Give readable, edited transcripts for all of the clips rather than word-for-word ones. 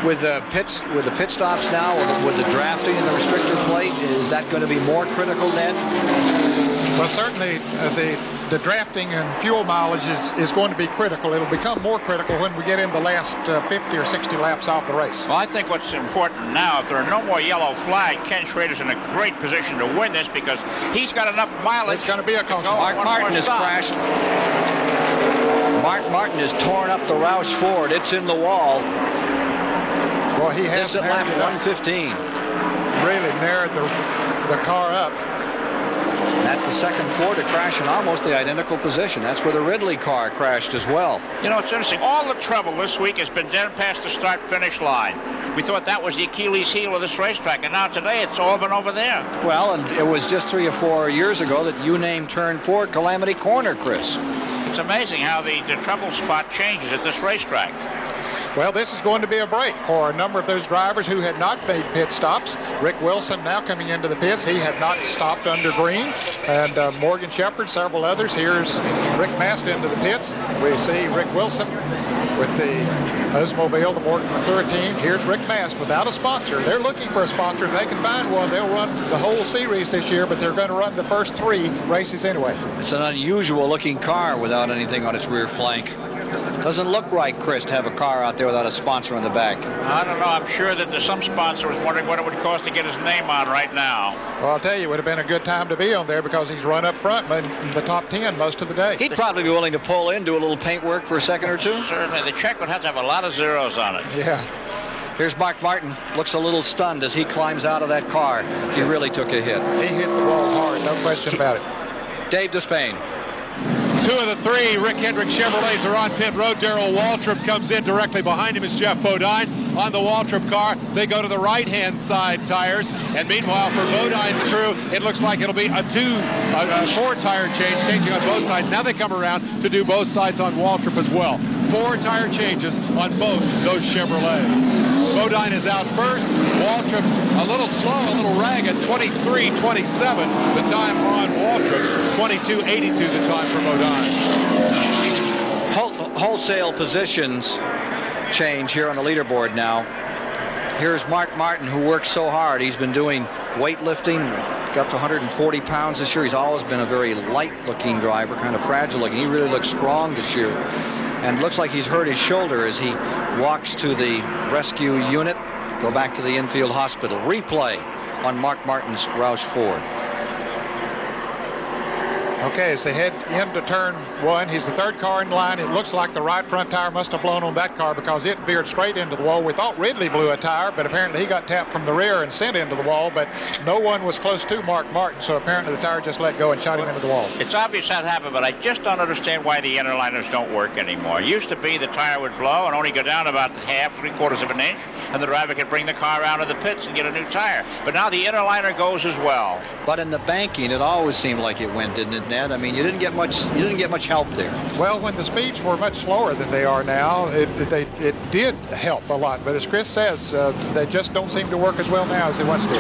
With the pit stops now, with the drafting and the restrictor plate, is that going to be more critical, Ned? Well, certainly the drafting and fuel mileage is going to be critical. It'll become more critical when we get in the last 50 or 60 laps of the race. Well, I think what's important now, if there are no more yellow flags, Ken Schrader's in a great position to win this because he's got enough mileage. It's going to be a close. Mark Martin has crashed. Mark Martin has torn up the Roush Ford. It's in the wall. Well, he has at lap 115. Really narrowed the car up. That's the second Ford to crash in almost the identical position. That's where the Ridley car crashed as well. You know, it's interesting. All the trouble this week has been dead past the start-finish line. We thought that was the Achilles heel of this racetrack, and now today it's all been over there. Well, and it was just 3 or 4 years ago that you named Turn 4 Calamity Corner, Chris. It's amazing how the trouble spot changes at this racetrack. Well, this is going to be a break for a number of those drivers who had not made pit stops. Rick Wilson now coming into the pits. He had not stopped under green. And Morgan Shepherd, several others. Here's Rick Mast into the pits. We see Rick Wilson with the Oldsmobile, the Morgan McClure team. Here's Rick Mast without a sponsor. They're looking for a sponsor. If they can find one, they'll run the whole series this year, but they're going to run the first 3 races anyway. It's an unusual looking car without anything on its rear flank. Doesn't look right, Chris, to have a car out there without a sponsor on the back. I don't know. I'm sure that there's some sponsor was wondering what it would cost to get his name on right now. Well, I'll tell you, it would have been a good time to be on there because he's run up front in the top 10 most of the day. He'd probably be willing to pull in, do a little paint work for a second or two. Certainly. The check would have to have a lot of zeros on it. Yeah. Here's Mark Martin. Looks a little stunned as he climbs out of that car. He really took a hit. He hit the wall hard, no question about it. Dave Despain. 2 of the 3 Rick Hendrick Chevrolets are on pit road. Darrell Waltrip comes in. Directly behind him is Jeff Bodine. On the Waltrip car, they go to the right-hand side tires. And meanwhile, for Bodine's crew, it looks like it'll be a 4-tire change, changing on both sides. Now they come around to do both sides on Waltrip as well. 4 tire changes on both those Chevrolets. Bodine is out first. Waltrip a little slow, a little ragged. 23:27 the time on Waltrip. 22:82 the time for Bodine. Wholesale positions change here on the leaderboard now. Here's Mark Martin, who works so hard. He's been doing weightlifting, got to 140 pounds this year. He's always been a very light-looking driver, kind of fragile-looking. He really looks strong this year. And looks like he's hurt his shoulder as he walks to the rescue unit. Go back to the infield hospital. Replay on Mark Martin's Roush Ford. Okay, as they head into turn 1, he's the 3rd car in line. It looks like the right front tire must have blown on that car because it veered straight into the wall. We thought Ridley blew a tire, but apparently he got tapped from the rear and sent into the wall, but no one was close to Mark Martin, so apparently the tire just let go and shot him into the wall. It's obvious that happened, but I just don't understand why the interliners don't work anymore. It used to be the tire would blow and only go down about half, 3/4 of an inch, and the driver could bring the car around to the pits and get a new tire. But now the interliner goes as well. But in the banking, it always seemed like it went, didn't it, Ned? I mean, you didn't get much help there. Well, when the speeds were much slower than they are now, it did help a lot. But as Chris says, they just don't seem to work as well now as they once did.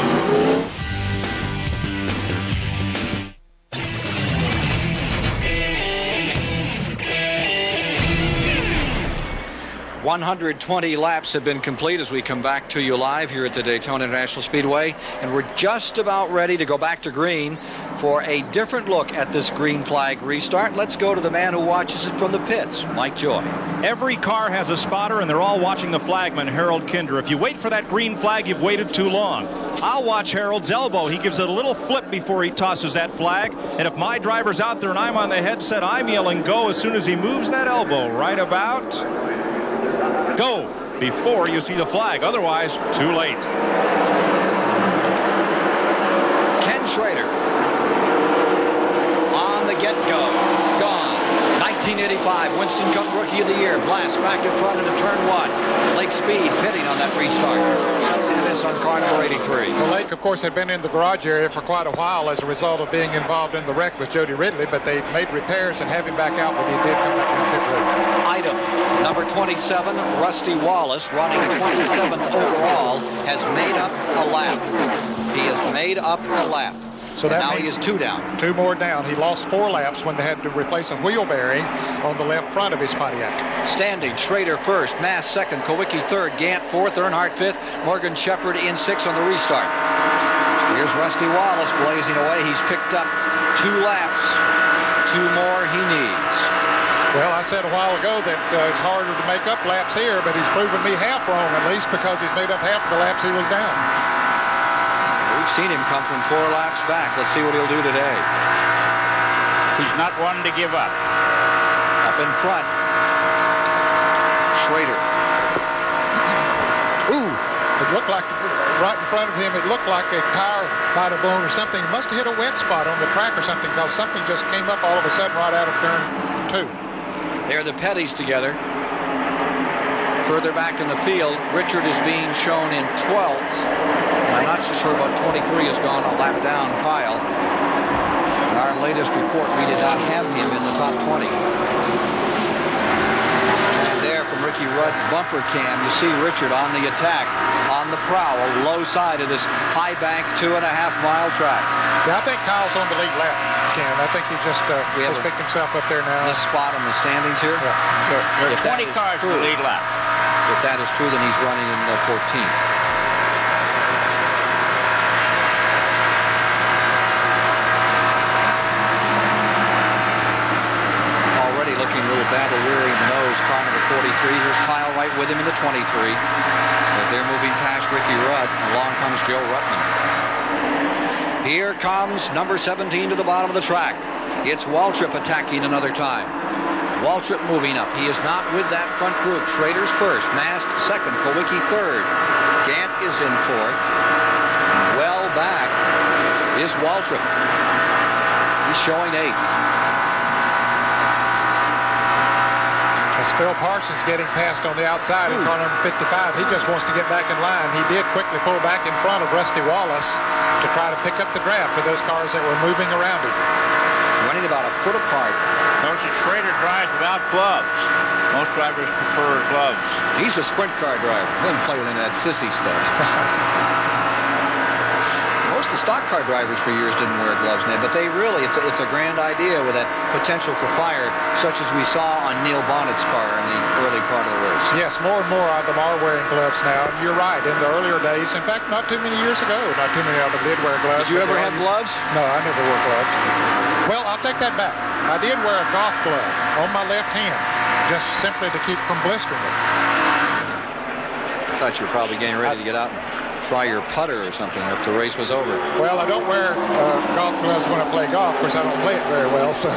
120 laps have been complete as we come back to you live here at the Daytona International Speedway, and we're just about ready to go back to green for a different look at this green flag restart. Let's go to the man who watches it from the pits, Mike Joy. Every car has a spotter, and they're all watching the flagman, Harold Kinder. If you wait for that green flag, you've waited too long. I'll watch Harold's elbow. He gives it a little flip before he tosses that flag, and if my driver's out there and I'm on the headset, I'm yelling go as soon as he moves that elbow. Right about go before you see the flag. Otherwise, too late. Ken Schrader on the get-go. Gone. 1985 Winston Cup Rookie of the Year. Blast back in front into turn 1. Lake Speed pitting on that restart. Something to miss on car number 83. Well, Lake, of course, had been in the garage area for quite a while as a result of being involved in the wreck with Jody Ridley, but they made repairs and have him back out, but he did come back down pit road. Item number 27, Rusty Wallace, running 27th overall, has made up a lap. He has made up a lap. So and that now he means is 2 down. 2 more down. He lost 4 laps when they had to replace a wheel bearing on the left front of his Pontiac. Standing, Schrader first, Mass second, Kowicki third, Gant fourth, Earnhardt fifth, Morgan Shepherd in 6 on the restart. Here's Rusty Wallace blazing away. He's picked up 2 laps. 2 more he needs. Well, I said a while ago that it's harder to make up laps here, but he's proven me half wrong, at least, because he's made up half of the laps he was down. We've seen him come from 4 laps back. Let's see what he'll do today. He's not one to give up. Up in front, Schrader. Ooh, it looked like right in front of him, it looked like a tire might have blown or something. It must have hit a wet spot on the track or something, because something just came up all of a sudden right out of turn 2. They're the Petties together. Further back in the field, Richard is being shown in 12th. And I'm not so sure about 23 has gone a lap down Kyle. In our latest report, we did not have him in the top 20. And there from Ricky Rudd's bumper cam, you see Richard on the attack, on the prowl, low side of this high bank 2.5-mile track. Yeah, I think Kyle's on the lead lap, Ken. I think he just picked himself up there now. This spot on the standings here. Yeah. There's 20 cars in the lead lap. If that is true, then he's running in the 14th. Already looking a little battle-weary in the nose, car number 43. Here's Kyle right with him in the 23. As they're moving past Ricky Rudd, along comes Joe Ruttman. Here comes number 17 to the bottom of the track. It's Waltrip attacking another time. Waltrip moving up. He is not with that front group. Schrader's first, Mast second, Kowicki third. Gant is in 4th. Well back is Waltrip. He's showing 8th. As Phil Parsons getting past on the outside in car number 55, he just wants to get back in line. He did quickly pull back in front of Rusty Wallace to try to pick up the draft for those cars that were moving around him. Running about a foot apart. Notice that Schrader drives without gloves. Most drivers prefer gloves. He's a sprint car driver. Doesn't play with any of that sissy stuff. Most of the stock car drivers for years didn't wear gloves, Ned, but they really, it's a grand idea with that potential for fire, such as we saw on Neil Bonnett's car in the early part of the race. Yes, more and more of them are wearing gloves now. You're right, in the earlier days, in fact, not too many years ago, not too many of them did wear gloves. Did you ever have gloves? No, I never wore gloves. Well, I'll take that back. I did wear a golf glove on my left hand, just simply to keep from blistering it. I thought you were probably getting ready to get out and try your putter or something if the race was over. Well, I don't wear golf gloves when I play golf. Of course, I don't play it very well, so.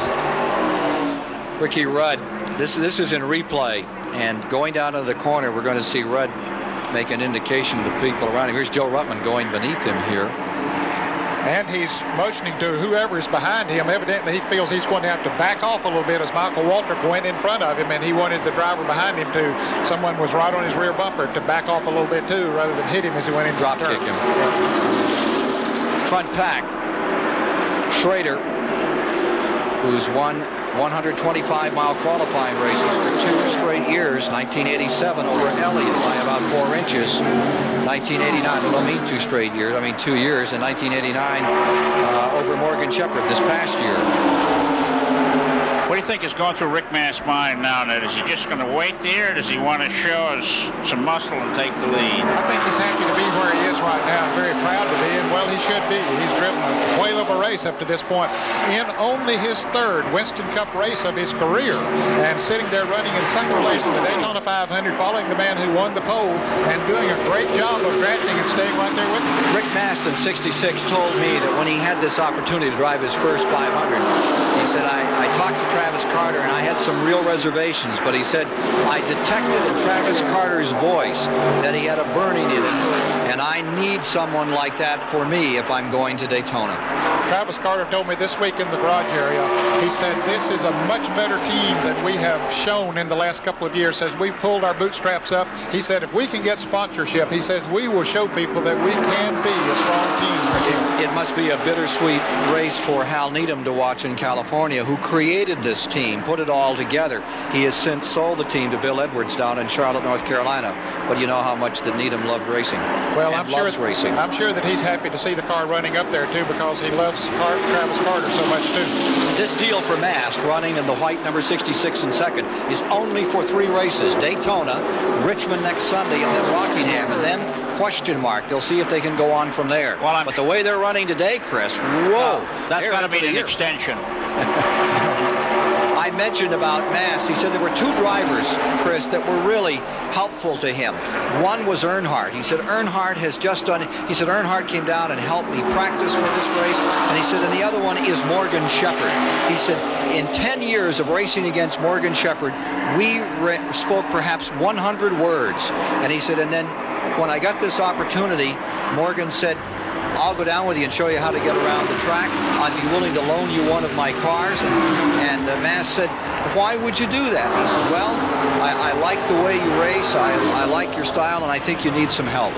Ricky Rudd, this is in replay, and going down to the corner, we're going to see Rudd make an indication to the people around him. Here's Joe Ruttman going beneath him here. And he's motioning to whoever is behind him. Evidently, he feels he's going to have to back off a little bit as Michael Waltrip went in front of him, and he wanted the driver behind him to, someone was right on his rear bumper, to back off a little bit too, rather than hit him as he went in. Drop kick him. Front pack. Schrader, who's won 125-mile qualifying races for 2 straight years, 1987 over Elliott by about 4 inches. 1989, I don't mean 2 straight years, I mean 2 years, in 1989 over Morgan Shepherd this past year. What do you think is going through Rick Mast's mind now, Ned? Is he just going to wait there, or does he want to show us some muscle and take the lead? I think he's happy to be where he is right now, very proud to be, and well, he should be. He's driven a whale of a race up to this point in only his 3rd Winston Cup race of his career, and sitting there running in second place in the Daytona 500, following the man who won the pole, and doing a great job of drafting and staying right there with him. Rick Mast in '66 told me that when he had this opportunity to drive his first 500, he said, I talked to Travis Carter, and I had some real reservations, but he said, I detected in Travis Carter's voice that he had a burning in it, and I need someone like that for me if I'm going to Daytona. Travis Carter told me this week in the garage area, he said, this is a much better team than we have shown in the last couple of years. Says, we pulled our bootstraps up. He said, if we can get sponsorship, he says, we will show people that we can be a strong team again. It must be a bittersweet race for Hal Needham to watch in California, who created this team, put it all together. He has since sold the team to Bill Edwards down in Charlotte, North Carolina. But you know how much that Needham loved racing. Well, I'm sure that he's happy to see the car running up there, too, because he loves loves Travis Carter so much too. This deal for Mast, running in the white number 66 in second, is only for 3 races. Daytona, Richmond next Sunday, and then Rockingham, and then question mark. They'll see if they can go on from there. Well, but the way they're running today, Chris, whoa. That's got to be an extension. I mentioned about Mast. He said there were 2 drivers, Chris, that were really helpful to him. One was Earnhardt. He said Earnhardt has just done it. He said Earnhardt came down and helped me practice for this race. And he said, and the other one is Morgan Shepherd. He said, in 10 years of racing against Morgan Shepherd, we spoke perhaps 100 words. And he said, and then when I got this opportunity, Morgan said, I'll go down with you and show you how to get around the track. I'd be willing to loan you one of my cars. And Mast said, why would you do that? He said, well, I like the way you race. I like your style, and I think you need some help.